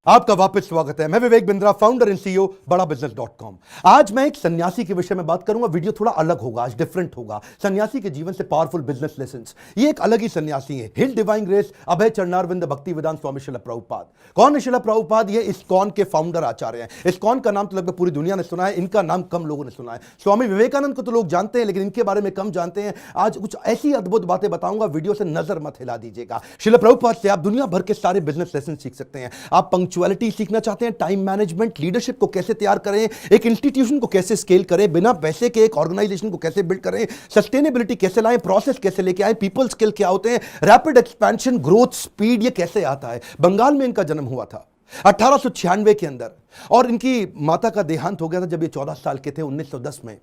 आपका वापस स्वागत है। मैं Vivek Bindra, founder and CEO बड़ा बिजनेस.com। आज मैं एक सन्यासी के विषय में बात करूंगा। वीडियो थोड़ा अलग होगा, आज डिफरेंट होगा। सन्यासी के जीवन से पावरफुल बिजनेस लेसन्स। ये एक अलग ही सन्यासी है। हिल डिवाइन ग्रेस अभय चरणारविंद भक्ति वेदांत स्वामी श्रील प्रभुपाद। कौन है श्रील प्रभुपाद? ये इस्कॉन के फाउंडर आचार्य हैं। इस्कॉन का नाम तो लगभग पूरी दुनिया ने सुना है, इनका नाम कम लोगों ने सुना है। स्वामी विवेकानंद को तो लोग जानते हैं, लेकिन इनके बारे में कम जानते हैं। आज कुछ ऐसी अद्भुत बातें बताऊंगा, वीडियो से नजर मत हिला दीजिएगा। श्रील प्रभुपाद से आप दुनिया भर के सारे बिजनेस लेसन सीख सकते हैं। आप पंक्चुअलिटी सीखना चाहते हैं, टाइम मैनेजमेंट, लीडरशिप को कैसे तैयार करें, एक इंस्टीट्यूशन को कैसे स्केल करें, बिना पैसे के एक ऑर्गेनाइजेशन को कैसे बिल्ड करें, सस्टेनेबिलिटी कैसे लाएं, प्रोसेस कैसे लेके आए, पीपल स्किल क्या होते हैं, रैपिड एक्सपेंशन, ग्रोथ, स्पीड, ये कैसे आता है। बंगाल में इनका जन्म हुआ था 1896 के अंदर, और इनकी माता का देहांत हो गया था जब ये 14 साल के थे, 1910 में।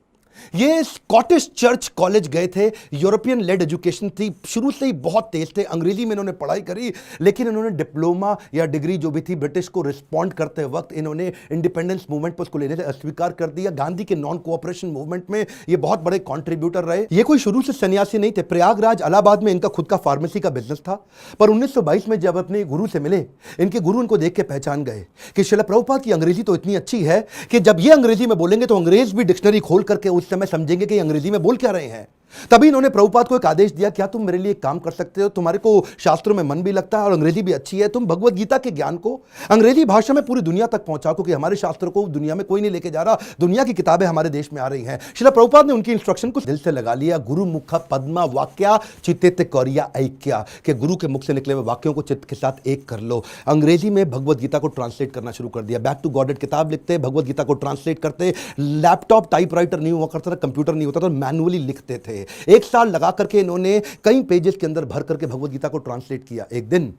ये स्कॉटिश चर्च कॉलेज गए थे। यूरोपियन लेड एजुकेशन थी, शुरू से ही बहुत तेज थे। अंग्रेजी में इन्होंने पढ़ाई करी, लेकिन इन्होंने डिप्लोमा या डिग्री जो भी थी ब्रिटिश को रिस्पॉन्ड करते वक्त इन्होंने इंडिपेंडेंस मूवमेंट पर उसको लेने से अस्वीकार कर दिया। गांधी के नॉन कोऑपरेशन मूवमेंट में ये बहुत बड़े कॉन्ट्रीब्यूटर रहे। ये कोई शुरू से सन्यासी नहीं थे। प्रयागराज इलाहाबाद में इनका खुद का फार्मेसी का बिजनेस था, पर 1922 में जब अपने गुरु से मिले, इनके गुरु इनको देख के पहचान गए कि श्रील प्रभुपाद की अंग्रेजी तो इतनी अच्छी है कि जब ये अंग्रेजी में बोलेंगे तो अंग्रेज भी डिक्शनरी खोल करके उस समय समझेंगे कि अंग्रेजी में बोल क्या रहे हैं। तभी इन्होंने प्रभुपाद को एक आदेश दिया, क्या तुम मेरे लिए एक काम कर सकते हो? तुम्हारे को शास्त्रों में मन भी लगता है और अंग्रेजी भी अच्छी है, तुम भगवत गीता के ज्ञान को अंग्रेजी भाषा में पूरी दुनिया तक पहुंचाओ, क्योंकि हमारे शास्त्रों को दुनिया में कोई नहीं लेके जा रहा। दुनिया की किताबें हमारे देश में आ रही हैं। श्रील प्रभुपाद ने उनकी इंस्ट्रक्शन को दिल से लगा लिया। गुरु मुख पद्मा वाक्या चित्ते कौरिया ऐक्या, के गुरु के मुख से निकले हुए वाक्यों को चित्त के साथ एक कर लो। अंग्रेजी में भगवत गीता को ट्रांसलेट करना शुरू कर दिया। बैक टू गॉडेड किताब लिखते, भगवत गीता को ट्रांसलेट करते। लैपटॉप टाइपराइटर नहीं हुआ करता था, कंप्यूटर नहीं होता था, मैनुअली लिखते थे। एक साल लगा करके इन्होंने कई पेजेस के अंदर भर करके भगवत गीता को ट्रांसलेट किया। एक दिन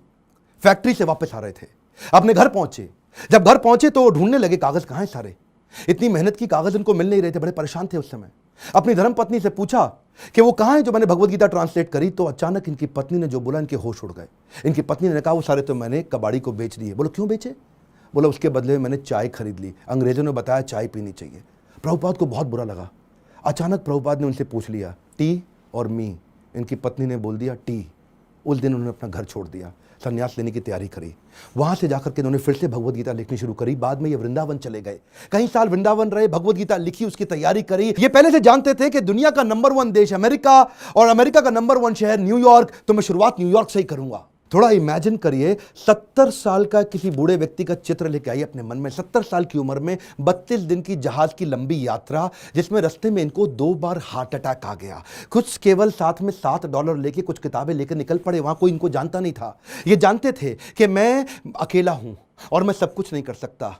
फैक्ट्री से वापस आ रहे थे, अपने घर पहुंचे। जब घर पहुंचे तो ढूंढने लगे कागज कहां हैं सारे। इतनी मेहनत की, कागज इनको मिल नहीं रहे थे, बड़े परेशान थे उस समय। अपनी धर्मपत्नी से पूछा कि वो कहां है जो मैंने भगवत गीता ट्रांसलेट करी। तो अचानक इनकी पत्नी ने जो बोला, इनके होश उड़ गए। इनकी पत्नी ने कहा, वो सारे तो मैंने कबाड़ी को बेच दिए। बोलो क्यों बेचे? बोला उसके बदले में मैंने चाय खरीद ली, अंग्रेजों ने बताया चाय पीनी चाहिए। प्रभुपाद को बहुत बुरा लगा। अचानक प्रभुपाद ने उनसे पूछ लिया, टी और मी? इनकी पत्नी ने बोल दिया टी। उस दिन उन्होंने अपना घर छोड़ दिया, संन्यास लेने की तैयारी करी। वहां से जाकर के इन्होंने फिर से भगवत गीता लिखनी शुरू करी। बाद में ये वृंदावन चले गए, कई साल वृंदावन रहे, भगवत गीता लिखी, उसकी तैयारी करी। ये पहले से जानते थे कि दुनिया का नंबर 1 देश अमेरिका और अमेरिका का नंबर 1 शहर न्यूयॉर्क, तो मैं शुरुआत न्यूयॉर्क से ही करूंगा। थोड़ा इमेजिन करिए, 70 साल का किसी बूढ़े व्यक्ति का चित्र लेके आइए अपने मन में। 70 साल की उम्र में 32 दिन की जहाज की लंबी यात्रा, जिसमें रास्ते में इनको 2 बार हार्ट अटैक आ गया। कुछ केवल साथ में $7 लेके कुछ किताबें लेकर निकल पड़े। वहां कोई इनको जानता नहीं था। ये जानते थे कि मैं अकेला हूं और मैं सब कुछ नहीं कर सकता।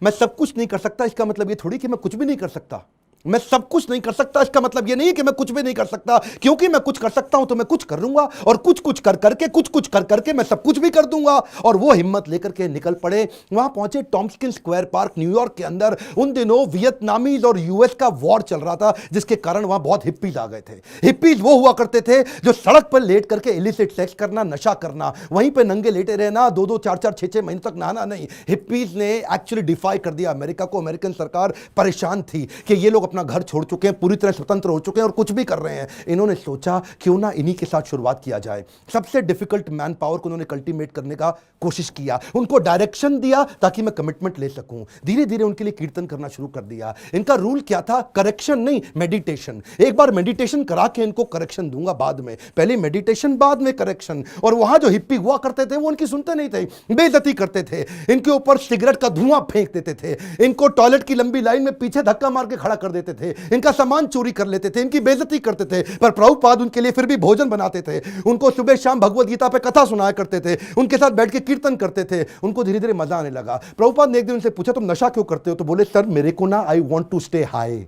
मैं सब कुछ नहीं कर सकता, इसका मतलब ये थोड़ी कि मैं कुछ भी नहीं कर सकता। मैं सब कुछ नहीं कर सकता, इसका मतलब यह नहीं कि मैं कुछ भी नहीं कर सकता, क्योंकि मैं कुछ कर सकता हूं तो मैं कुछ कर लूंगा, और कुछ कुछ कर करके मैं सब कुछ भी कर दूंगा। और वो हिम्मत लेकर के निकल पड़े। वहां पहुंचे टॉम्स्किन स्क्वायर पार्क न्यूयॉर्क के अंदर। उन दिनों वियतनामीज और यूएस का वॉर चल रहा था, जिसके कारण वहां बहुत हिप्पीज आ गए थे। हिप्पीज वो हुआ करते थे जो सड़क पर लेट करके इलिसिट सेक्स करना, नशा करना, वहीं पर नंगे लेटे रहना, 2-2, 4-4, 6-6 महीने तक नहाना नहीं। हिप्पीज ने एक्चुअली डिफाई कर दिया अमेरिका को। अमेरिकन सरकार परेशान थी कि ये लोग अपना घर छोड़ चुके हैं, पूरी तरह स्वतंत्र हो चुके हैं और कुछ भी कर रहे हैं। इन्होंने सोचा क्यों ना इन्हीं के साथ शुरुआत किया जाए। सबसे डिफिकल्ट मैन पावर को उन्होंने कल्टीमेट करने का कोशिश किया, उनको डायरेक्शन दिया ताकि मैं कमिटमेंट ले सकूं। धीरे धीरे उनके लिए कीर्तन करना शुरू कर दिया। इनका रूल क्या था? करेक्शन नहीं, मेडिटेशन। एक बार मेडिटेशन करा के इनको करेक्शन दूंगा बाद में, पहले मेडिटेशन बाद में करेक्शन। और वहां जो हिप्पी हुआ करते थे वो उनकी सुनते नहीं थे, बेइज्जती करते थे, इनके ऊपर सिगरेट का धुआं फेंक देते थे, इनको टॉयलेट की लंबी लाइन में पीछे धक्का मार के खड़ा कर देते थे, इनका सामान चोरी कर लेते थे, इनकी बेइज्जती करते थे। पर प्रभुपाद उनके लिए फिर भी भोजन बनाते थे, उनको सुबह शाम भगवत गीता पे कथा सुनाया करते थे, उनके साथ बैठ के कीर्तन करते थे। उनको धीरे धीरे मजा आने लगा। प्रभुपाद ने एक दिन उनसे पूछा, तुम नशा क्यों करते हो? तो बोले, सर मेरे को ना, I want to stay high.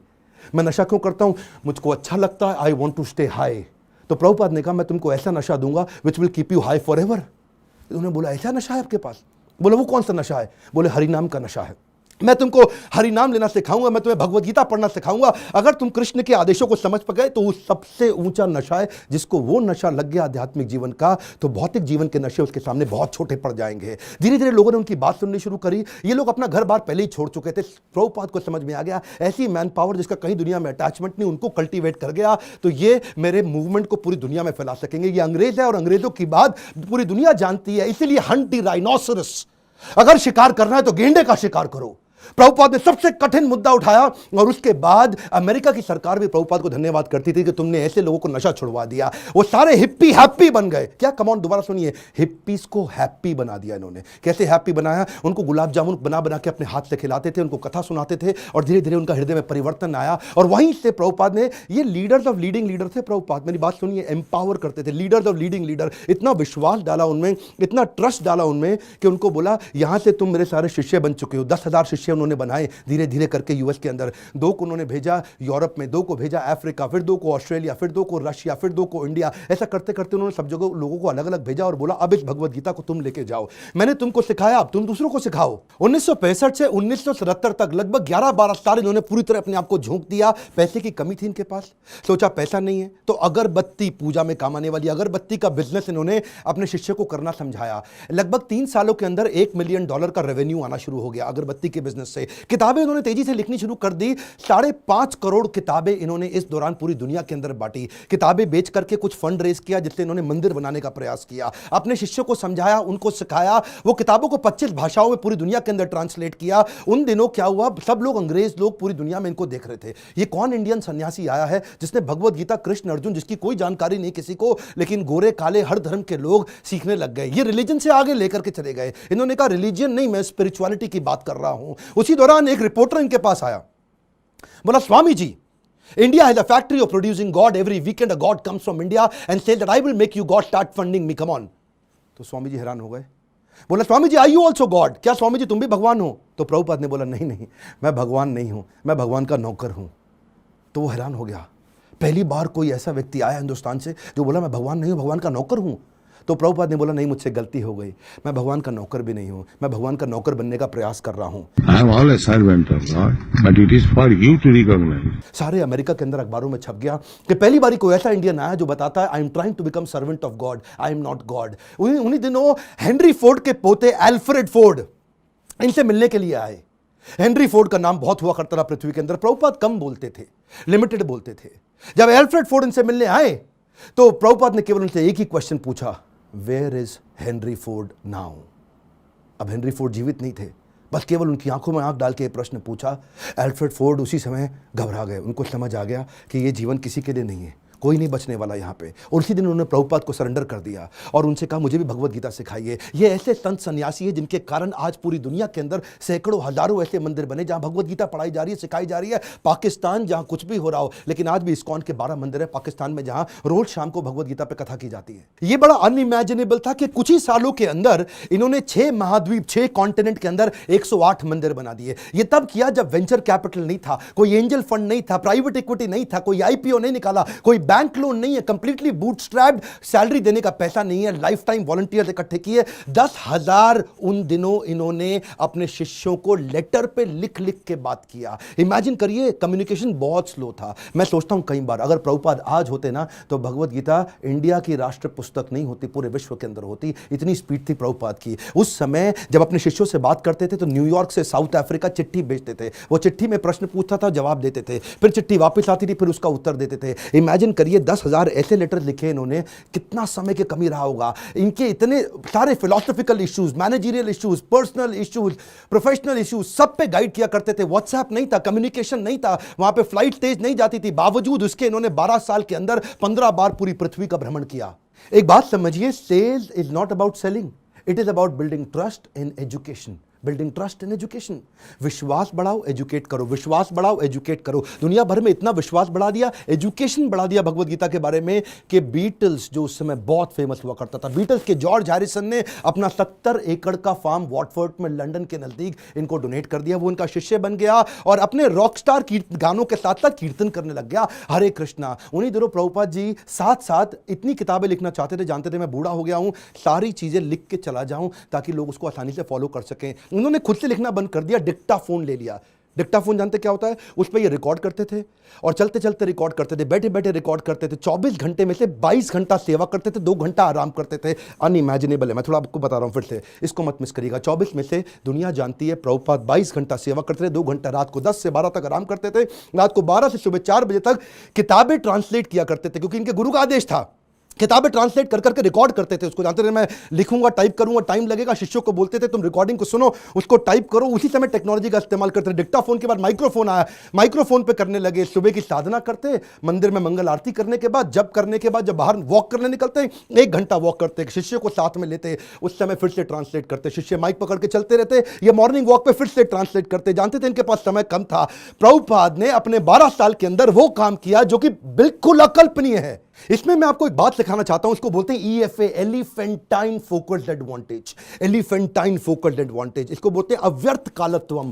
मैं नशा क्यों करता हूं? मुझको अच्छा लगता है, I want to stay high. तो प्रभुपाद ने कहा, मैं तुमको ऐसा नशा दूंगा which will keep you high forever. उन्होंने बोला, ऐसा नशा है आपके पास? बोले, वो कौन सा नशा है? बोले, हरिनाम का नशा है। मैं तुमको हरि नाम लेना सिखाऊंगा, मैं तुम्हें भगवत गीता पढ़ना सिखाऊंगा। अगर तुम कृष्ण के आदेशों को समझ गए तो वो सबसे ऊंचा नशा है। जिसको वो नशा लग गया आध्यात्मिक जीवन का, तो भौतिक जीवन के नशे उसके सामने बहुत छोटे पड़ जाएंगे। धीरे धीरे लोगों ने उनकी बात सुननी शुरू करी। ये लोग अपना घर बार पहले ही छोड़ चुके थे। प्रभुपाद को समझ में आ गया ऐसी मैन पावर जिसका कहीं दुनिया में अटैचमेंट नहीं, उनको कल्टीवेट कर गया तो ये मेरे मूवमेंट को पूरी दुनिया में फैला सकेंगे। ये अंग्रेज है और अंग्रेजों की बात पूरी दुनिया जानती है, इसीलिए हंट द राइनोसरस अगर शिकार करना है तो गेंडे का शिकार करो। प्रभुपाद ने सबसे कठिन मुद्दा उठाया और उसके बाद अमेरिका की सरकार भी प्रभुपाद को धन्यवाद करती थी कि तुमने ऐसे लोगों को नशा छुड़वा दिया। वो सारे हिप्पी हैप्पी बन गए। क्या, कम ऑन, दोबारा सुनिए, हिप्पीज को हैप्पी बना दिया इन्होंने। कैसे हैप्पी बनाया? उनको गुलाब जामुन बना बना के अपने हाथ से खिलाते थे, उनको कथा सुनाते थे और धीरे धीरे उनका हृदय में परिवर्तन आया। और वहीं से प्रभुपाद ने, ये लीडर्स ऑफ लीडिंग लीडर थे प्रभुपाद, मेरी बात सुनिए, एम्पावर करते थे, लीडर्स ऑफ लीडिंग लीडर। इतना विश्वास डाला उनमें, इतना ट्रस्ट डाला उनमें कि उनको बोला यहां से तुम मेरे सारे शिष्य बन चुके हो। 10,000 शिष्य उन्होंने बनाए धीरे धीरे करके यूएस के अंदर। 2 को उन्होंने भेजा यूरोप में, 2 को भेजा अफ्रीका, फिर 2 को ऑस्ट्रेलिया, फिर 2 को रशिया, फिर 2 को इंडिया। ऐसा करते करते उन्होंने सब जगह लोगों को अलग अलग भेजा और बोला अब इस भगवत गीता को तुम लेके जाओ। मैंने तुमको सिखाया, अब तुम दूसरों को सिखाओ। 1965 से 1977 तक लगभग 11-12 साल इन्होंने पूरी तरह अपने आप को झोंक दिया। पैसे की कमी थी इनके पास, सोचा पैसा नहीं है तो अगरबत्ती, पूजा में काम आने वाली अगरबत्ती का बिजनेस इन्होंने अपने शिष्य को करना समझाया। लगभग 3 सालों के अंदर $1 मिलियन का रेवेन्यू आना शुरू हो गया अगरबत्ती के बिजनेस से। किताबें इन्होंने तेजी से लिखनी शुरू कर दी। 5.5 करोड़ किताबें इन्होंने इस दौरान पूरी दुनिया के अंदर बांटी। किताबें बेच करके कुछ फंड रेज किया जिससे इन्होंने मंदिर बनाने का प्रयास किया। अपने शिष्यों को समझाया, उनको सिखाया। वो किताबों को 25 भाषाओं में पूरी दुनिया के अंदर ट्रांसलेट किया। उन दिनों क्या हुआ, सब लोग, अंग्रेज लोग पूरी दुनिया में इनको देख रहे थे। ये कौन इंडियन सन्यासी आया है जिसने भगवत गीता, कृष्ण अर्जुन, जिसकी कोई जानकारी नहीं किसी को, लेकिन गोरे काले हर धर्म के लोग सीखने लग गए। ये रिलीजन से आगे लेकर के चले गए। इन्होंने कहा रिलीजन नहीं, मैं स्पिरिचुअलिटी की बात कर रहा हूं। उसी दौरान एक रिपोर्टर इनके पास आया, बोला Swami ji, India has a factory of producing God. Every weekend a God comes from India and says that I will make you God, start funding me, come on. तो स्वामी जी हैरान हो गए। बोला Swami ji, are you also God? क्या स्वामी जी तुम भी भगवान हो? तो प्रभुपाद ने बोला नहीं नहीं, मैं भगवान नहीं हूं, मैं भगवान का नौकर हूं। तो वो हैरान हो गया। पहली बार कोई ऐसा व्यक्ति आया हिंदुस्तान से जो बोला मैं भगवान नहीं हूं, भगवान का नौकर हूं। तो प्रभुपाद ने बोला नहीं, मुझसे गलती हो गई, मैं भगवान का नौकर भी नहीं हूं, मैं भगवान का नौकर बनने का प्रयास कर रहा हूं। I am all a servant of God, but it is for you to recognize. सारे अमेरिका के अंदर अखबारों में छप गया कि पहली बारी कोई ऐसा इंडियन आया जो बताता है I am trying to become servant of God, I am not God. उन्हीं दिनों हेनरी फोर्ड के पोते एल्फ्रेड फोर्ड इनसे मिलने के लिए आए। हेनरी फोर्ड का नाम बहुत हुआ करता था पृथ्वी के अंदर। प्रभुपाद कम बोलते थे, लिमिटेड बोलते थे। जब एल्फ्रेड फोर्ड इनसे मिलने आए तो प्रभुपाद ने केवल उनसे एक ही क्वेश्चन पूछा, where is Henry Ford now? अब हेनरी फोर्ड जीवित नहीं थे, बस केवल उनकी आंखों में आंख डाल के प्रश्न पूछा। एल्फ्रेड फोर्ड उसी समय घबरा गए। उनको समझ आ गया कि ये जीवन किसी के लिए नहीं है, कोई नहीं बचने वाला यहाँ पे। और उसी दिन उन्होंने प्रभुपाद को सरेंडर कर दिया और उनसे कहा मुझे भी भगवत गीता सिखाइए। ये ऐसे संत सन्यासी है जिनके कारण आज पूरी दुनिया के अंदर सैकड़ों हजारों ऐसे मंदिर बने जहां भगवत गीता पढ़ाई जा रही है, सिखाई जा रही है। पाकिस्तान जहां कुछ भी हो रहा हो, लेकिन आज भी इस्कॉन के 12 मंदिर है पाकिस्तान में जहां रोज शाम को भगवत गीता पे कथा की जाती है। ये बड़ा अनइमेजिनेबल था कि कुछ ही सालों के अंदर इन्होंने 6 महाद्वीप, 6 कॉन्टिनेंट के अंदर 108 मंदिर बना दिए। ये तब किया जब वेंचर कैपिटल नहीं था, कोई एंजल फंड नहीं था, प्राइवेट इक्विटी नहीं था, कोई आईपीओ नहीं निकाला, कोई बैंक लोन नहीं है, कंप्लीटली बूटस्ट्रैप्ड, सैलरी देने का पैसा नहीं है, लाइफ टाइम वॉलंटियर्स इकट्ठे किए। 10,000 उन दिनों इन्होंने अपने शिष्यों को लेटर पे लिख लिख के बात किया। इमेजिन करिए, कम्युनिकेशन बहुत स्लो था। मैं सोचता हूं कई बार अगर प्रभुपाद आज होते ना तो भगवत गीता इंडिया की राष्ट्र पुस्तक नहीं होती, पूरे विश्व के अंदर होती। इतनी स्पीड थी प्रभुपाद की। उस समय जब अपने शिष्यों से बात करते थे तो न्यूयॉर्क से साउथ अफ्रीका चिट्ठी भेजते थे। वो चिट्ठी में प्रश्न पूछता था, जवाब देते थे, फिर चिट्ठी वापस आती थी, फिर उसका उत्तर देते थे। इमेजिन करिए 10,000 ऐसे लेटर लिखे इन्होंने, कितना समय की कमी रहा होगा। इनके इतने सारे philosophical issues, managerial issues, personal issues, professional issues, सब पे गाइड किया करते थे। व्हाट्सएप नहीं था, कम्युनिकेशन नहीं था, वहां पे फ्लाइट तेज नहीं जाती थी। बावजूद उसके इन्होंने 12 साल के अंदर 15 बार पूरी पृथ्वी का भ्रमण किया। एक बात समझिए, sales is not about selling, it is about building trust in education. Building trust in education. विश्वास बढ़ाओ, एजुकेट करो, विश्वास बढ़ाओ, एजुकेट करो। दुनिया भर में इतना विश्वास बढ़ा दिया, एजुकेशन बढ़ा दिया भगवत गीता के बारे में कि बीटल्स, जो उस समय बहुत फेमस हुआ करता था, बीटल्स के जॉर्ज हैरिसन ने अपना 70 एकड़ का फार्म वॉटफोर्ड में लंदन के नजदीक इनको डोनेट कर दिया। वो उनका शिष्य बन गया और अपने रॉकस्टार गानों के साथ साथ कीर्तन करने लग गया, हरे कृष्णा। उन्हीं दिनों प्रभुपाद जी साथ साथ इतनी किताबें लिखना चाहते थे, जानते थे मैं बूढ़ा हो गया हूं, सारी चीजें लिख के चला जाऊं ताकि लोग उसको आसानी से फॉलो कर सकें। उन्होंने खुद से लिखना बंद कर दिया, डिक्टाफोन ले लिया। डिक्टाफोन जानते क्या होता है? उस पर ये रिकॉर्ड करते थे और चलते चलते रिकॉर्ड करते थे, बैठे बैठे रिकॉर्ड करते थे। 24 घंटे में से 22 घंटा सेवा करते थे, 2 घंटा आराम करते थे। अनइमेजिनेबल है, मैं थोड़ा आपको बता रहा हूं फिर से, इसको मत मिस करिएगा। 24 में से दुनिया जानती है प्रभुपाद 22 घंटा सेवा करते थे, 2 घंटा रात को 10 से 12 तक आराम करते थे, रात को 12 से सुबह 4 बजे तक किताबें ट्रांसलेट किया करते थे, क्योंकि इनके गुरु का आदेश था किताबें ट्रांसलेट कर करके रिकॉर्ड करते थे उसको, जानते थे मैं लिखूंगा टाइप करूंगा टाइम लगेगा, शिष्यों को बोलते थे तुम रिकॉर्डिंग को सुनो उसको टाइप करो। उसी समय टेक्नोलॉजी का इस्तेमाल करते थे। डिक्टाफोन के बाद माइक्रोफोन आया, माइक्रोफोन पे करने लगे। सुबह की साधना करते, मंदिर में मंगल आरती करने के बाद, जब करने के बाद जब बाहर वॉक करने निकलते 1 घंटा वॉक करते, शिष्य को साथ में लेते, उस समय फिर से ट्रांसलेट करते, शिष्य माइक पकड़ के चलते रहते, ये मॉर्निंग वॉक पे फिर से ट्रांसलेट करते। जानते थे इनके पास समय कम था। प्रभुपाद ने अपने 12 साल के अंदर वो काम किया जो कि बिल्कुल अकल्पनीय है। इसमें मैं आपको एक बात सिखाना चाहता हूं, इसको बोलते हैं EFA, elephantine focused advantage. Elephantine focused advantage, इसको बोलते हैं अव्यर्थ कालत्वम।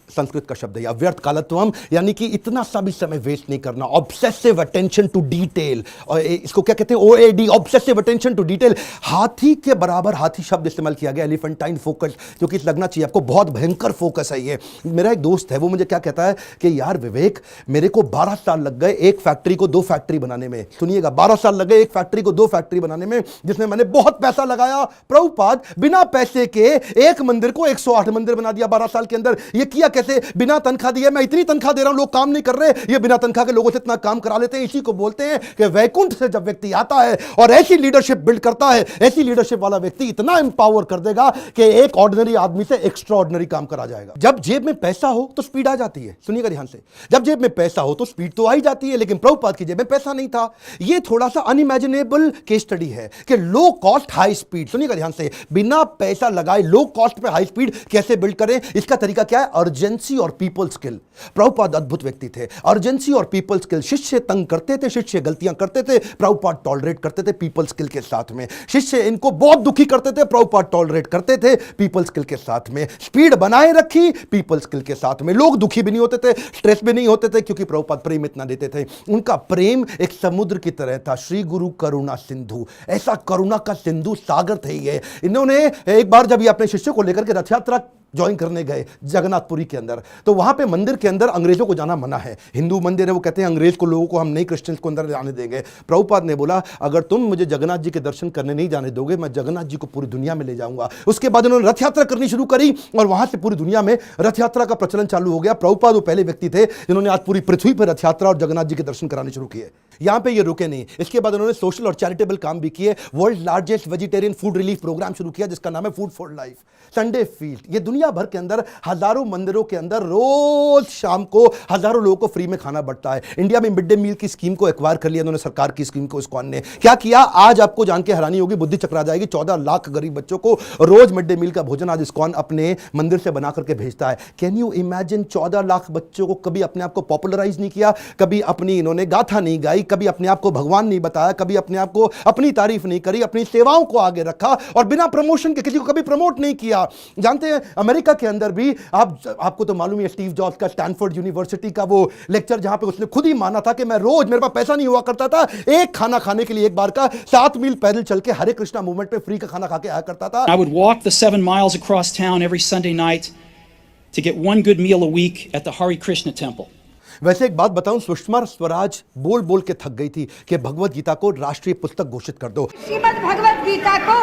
संस्कृत का शब्द है अव्यर्थ कालत्वम, यानी कि इतना सा भी समय वेस्ट नहीं करना, ऑब्सेसिव अटेंशन टू डिटेल। और इसको क्या कहते हैं OAD, obsessive attention to detail. हाथी के बराबर हाथी शब्द इस्तेमाल किया गया, एलिफेंटाइन फोकस, क्योंकि लगना चाहिए आपको बहुत भयंकर फोकस है ये। मेरा एक दोस्त है, वो मुझे क्या कहता है कि यार विवेक, मेरे को 12 साल लग गए एक फैक्ट्री को 2 फैक्ट्री बनाने में। सुनिएगा, 12 साल लगे एक फैक्ट्री को 2 फैक्ट्री बनाने में, जिसमें मैंने बहुत पैसा लगाया। प्रभुपाद बिना पैसे के एक मंदिर को 108 मंदिर बना दिया 12 साल के अंदर। ये किया कैसे? बिना तनख्वाह दिए। मैं इतनी तनख्वाह दे रहा हूं, लोग काम नहीं कर रहे, ये बिना तनख्वाह के लोगों से इतना काम करा लेते हैं। इसी को बोलते हैं कि वैकुंठ से जब व्यक्ति आता है और ऐसी लीडरशिप बिल्ड करता है, ऐसी लीडरशिप वाला व्यक्ति इतना एम्पावर कर देगा कि एक ऑर्डिनरी आदमी से एक्स्ट्रा ऑर्डिनरी काम करा जाएगा। जब जेब में पैसा हो तो स्पीड आ जाती है। सुनिएगा ध्यान से, जब जेब में पैसा हो तो स्पीड तो आ ही जाती है, लेकिन प्रभुपाद की जेब में पैसा नहीं था। ये थोड़ा सा अनइमेजिनेबल केस स्टडी है कि लो कॉस्ट हाई स्पीड। सुनिएगा ध्यान से, बिना पैसा लगाए लो कॉस्ट पे हाई स्पीड कैसे बिल्ड करें? इसका तरीका क्या है? अर्जेंसी और पीपल स्किल। प्रभुपाद अद्भुत व्यक्ति थे। अर्जेंसी और पीपल स्किल, शिष्य तंग करते थे, शिष्य गलतियां करते थे, प्रभुपाद टॉलरेट करते थे पीपल स्किल के साथ में। शिष्य इनको बहुत दुखी करते थे, प्रभुपाद टॉलरेट करते थे पीपल स्किल के साथ में। स्पीड बनाए रखी पीपल स्किल के साथ में। लोग दुखी भी नहीं होते थे, स्ट्रेस भी नहीं होते थे, क्योंकि प्रभुपाद प्रेम इतना देते थे। उनका प्रेम एक समुद्र की तरह था। श्री गुरु करुणा सिंधु, ऐसा करुणा का सिंधु सागर थे ये। इन्होंने एक बार जब ये अपने शिष्यों को लेकर के रथ यात्रा ज्वाइन करने गए जगन्नाथपुरी के अंदर, तो वहां पे मंदिर के अंदर अंग्रेजों को जाना मना है। हिंदू मंदिर है, वो कहते हैं अंग्रेज को, लोगों को हम नहीं, क्रिश्चियंस को अंदर जाने देंगे। प्रभुपाद ने बोला अगर तुम मुझे जगन्नाथ जी के दर्शन करने नहीं जाने दोगे, मैं जगन्नाथ जी को पूरी दुनिया में ले जाऊंगा। उसके बाद उन्होंने रथ यात्रा करनी शुरू करी और वहां से पूरी दुनिया में रथ यात्रा का प्रचलन चालू हो गया। प्रभुपाद वो पहले व्यक्ति थे जिन्होंने आज पूरी पृथ्वी पर रथ यात्रा और जगन्नाथ जी के दर्शन कराने शुरू किए। यहां पे ये रुके नहीं, इसके बाद उन्होंने सोशल और चैरिटेबल काम भी किए। World largest vegetarian food relief programme शुरू किया जिसका नाम है food for life. Sunday feast, ये दुनिया भर के अंदर हजारों मंदिरों के अंदर रोज शाम को हजारों लोगों को फ्री में खाना बढ़ता है। इंडिया में मिड डे मील की स्कीम को एक्वायर कर लिया उन्होंने, सरकार की स्कीम को इस्कॉन ने। क्या किया आज आपको जान के हैरानी होगी, बुद्धि चकरा जाएगी। 14 लाख गरीब बच्चों को रोज मिड डे मील का भोजन आज इस्कॉन अपने मंदिर से बना करके भेजता है। Can you imagine? 14 लाख बच्चों को कभी अपने आप को पॉपुलराइज नहीं किया, कभी अपनी इन्होंने गाथा नहीं गाई, कभी अपने आप को भगवान नहीं बताया, कभी अपने आप को अपनी तारीफ नहीं करी, अपनी सेवाओं को आगे रखा और बिना प्रमोशन के किसी को कभी प्रमोट नहीं किया। जानते हैं अमेरिका के अंदर भी आपको तो मालूम है स्टीव जॉब्स का स्टैनफोर्ड यूनिवर्सिटी का वो लेक्चर, जहां पे उसने खुद ही माना था कि मैं रोज, मेरे पास पैसा नहीं हुआ करता था, एक खाना खाने के लिए एक बार का 7 मील पैदल चल के हरे कृष्णा मूवमेंट पे फ्री का खाना खा के आया करता था। I would walk the 7 miles across town every Sunday night to get one good meal a week at the Hare Krishna temple. वैसे एक बात बताऊं, सुषमा स्वराज बोल बोल के थक गई थी कि भगवत गीता को राष्ट्रीय पुस्तक घोषित कर दो, श्रीमद् भगवत गीता को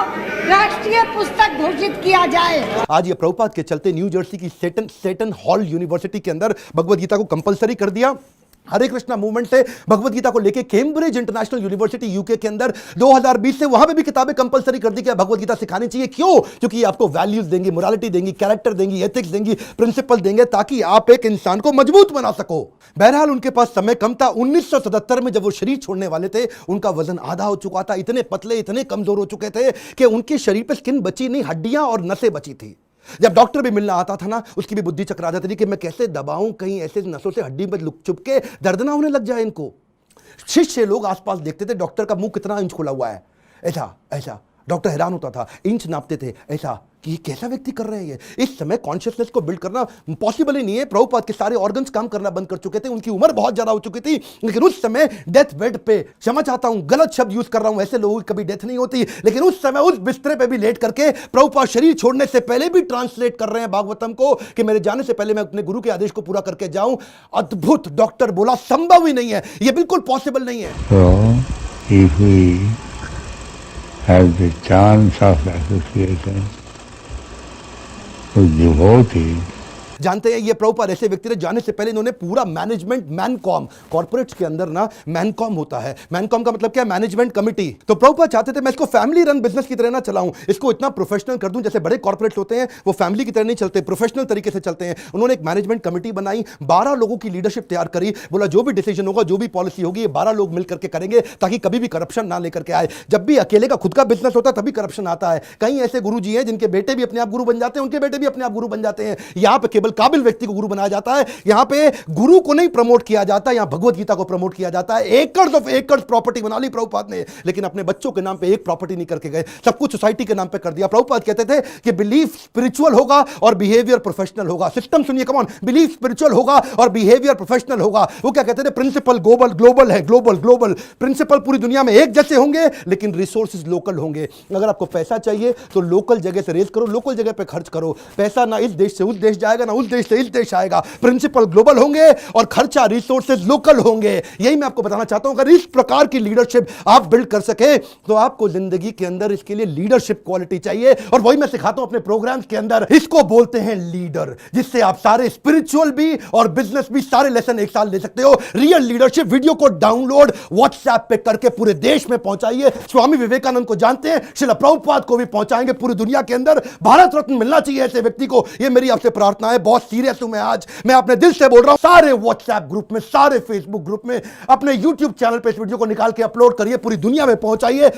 राष्ट्रीय पुस्तक घोषित किया जाए। आज ये प्रभुपाद के चलते न्यू जर्सी की सेटन हॉल यूनिवर्सिटी के अंदर भगवत गीता को कंपलसरी कर दिया। हरे कृष्णा मूवमेंट से भगवत गीता को लेके कैम्ब्रिज इंटरनेशनल यूनिवर्सिटी यूके के अंदर 2020 से वहां पे भी किताबें कंपलसरी कर दी कि भगवत गीता सिखानी चाहिए। क्यों? क्योंकि ये आपको वैल्यूज देंगी, मोरालिटी देंगी, कैरेक्टर देंगी, एथिक्स देंगी, प्रिंसिपल देंगे, ताकि आप एक इंसान को मजबूत बना सको। बहरहाल उनके पास समय कम था। 1977 में जब वो शरीर छोड़ने वाले थे, उनका वजन आधा हो चुका था, इतने पतले, इतने कमजोर हो चुके थे कि उनके शरीर पे स्किन बची नहीं, हड्डियां और नसें बची थी। जब डॉक्टर भी मिलना आता था ना, उसकी भी बुद्धि चकरा जाती थी कि मैं कैसे दबाऊं, कहीं ऐसे नसों से हड्डी में लुक चुप के दर्द ना होने लग जाए इनको। शिष्य लोग आसपास देखते थे डॉक्टर का मुंह कितना इंच खुला हुआ है, ऐसा ऐसा। डॉक्टर हैरान होता था, इंच नापते थे ऐसा कि ये कैसा व्यक्ति कर रहे हैं ये। इस समय कॉन्शियसनेस को बिल्ड करना पॉसिबल ही नहीं है। प्रभुपाद के सारे ऑर्गन्स काम करना बंद कर चुके थे, उनकी उम्र बहुत ज्यादा हो चुकी थी, लेकिन उस समय डेथ बेड पे, क्षमा चाहता हूं गलत शब्द यूज कर रहा हूं, ऐसे लोगों की कभी डेथ नहीं होती, लेकिन उस समय उस बिस्तरे पे भी लेट करके प्रभुपाद शरीर छोड़ने से पहले भी ट्रांसलेट कर रहे हैं भागवतम को कि मेरे जाने से पहले मैं अपने गुरु के आदेश को पूरा करके जाऊं। अद्भुत। डॉक्टर बोला संभव ही नहीं है, ये बिल्कुल पॉसिबल नहीं है। So, if we have the chance of association with devotees, जानते हैं ये प्रभुपाद ऐसे व्यक्ति थे, जाने से पहले इन्होंने पूरा मैनेजमेंट मैनकॉम, कॉर्पोरेट्स के अंदर ना मैनकॉम होता है, मैनकॉम का मतलब क्या, मैनेजमेंट कमिटी। तो प्रभुपाद चाहते थे मैं इसको फैमिली रन बिजनेस की तरह ना चलाऊं, इसको इतना प्रोफेशनल कर दूं, जैसे बड़े कॉर्पोरेट्स होते हैं वो फैमिली की तरह नहीं चलते, प्रोफेशनल तरीके से चलते हैं। उन्होंने एक मैनेजमेंट कमिटी बनाई, 12 लोगों की लीडरशिप तैयार करी, बोला जो भी डिसीजन होगा, जो भी पॉलिसी होगी, ये 12 लोग मिलकर के करेंगे, ताकि कभी भी करप्शन ना लेकर के आए। जब भी अकेले का खुद का बिजनेस होता है तभी करप्शन आता है। कई ऐसे गुरुजी हैं जिनके बेटे भी अपने आप गुरु बन जाते हैं, उनके बेटे भी अपने आप गुरु बन जाते हैं। यहां पे केवल काबिल व्यक्ति को गुरु बनाया जाता है, यहां पे गुरु को नहीं प्रमोट किया जाता, यहां भगवत गीता को प्रमोट किया जाता है। एकर्स ऑफ एकर्स प्रॉपर्टी बना ली प्रभुपाद ने, लेकिन अपने बच्चों के नाम पे एक प्रॉपर्टी नहीं करके गए, सब कुछ सोसाइटी के नाम पे कर दिया। प्रभुपाद कहते थे कि बिलीफ स्पिरिचुअल होगा और बिहेवियर प्रोफेशनल होगा। सिस्टम सुनिए, कम ऑन, बिलीफ स्पिरिचुअल होगा और बिहेवियर प्रोफेशनल होगा। वो क्या कहते थे, प्रिंसिपल ग्लोबल है, ग्लोबल प्रिंसिपल पूरी दुनिया में एक जैसे होंगे, लेकिन रिसोर्सेज लोकल होंगे। अगर आपको पैसा चाहिए तो लोकल जगह से रेज करो, लोकल जगह पे खर्च करो। पैसा ना इस देश से उस देश जाएगा, ना उस देश से इस देश आएगा। प्रिंसिपल ग्लोबल होंगे और खर्चा रिसोर्सेज लोकल होंगे। यही मैं आपको बताना चाहता हूं। अगर इस प्रकार की लीडरशिप आप बिल्ड कर सके तो आपको जिंदगी के अंदर इसके लिए लीडरशिप क्वालिटी चाहिए, और वही मैं सिखाता हूं अपने प्रोग्राम्स के अंदर। इसको बोलते हैं लीडर, जिससे आप सारे स्पिरिचुअल भी और बिजनेस भी सारे लेसन एक साल ले सकते हो। रियल लीडरशिप वीडियो को डाउनलोड व्हाट्सएप पे करके पूरे देश में पहुंचाइए। स्वामी विवेकानंद को जानते हैं, श्रील प्रभुपाद को भी पहुंचाएंगे पूरी दुनिया के अंदर। भारत रत्न मिलना चाहिए ऐसे व्यक्ति को, ये मेरी आपसे प्रार्थना है। बहुत सीरियस हूं मैं आज, मैं अपने दिल से बोल रहा हूं। सारे व्हाट्सएप ग्रुप में, सारे फेसबुक ग्रुप में, अपने यूट्यूब चैनल पे इस वीडियो को निकाल के अपलोड करिए, पूरी दुनिया में पहुंचाइए।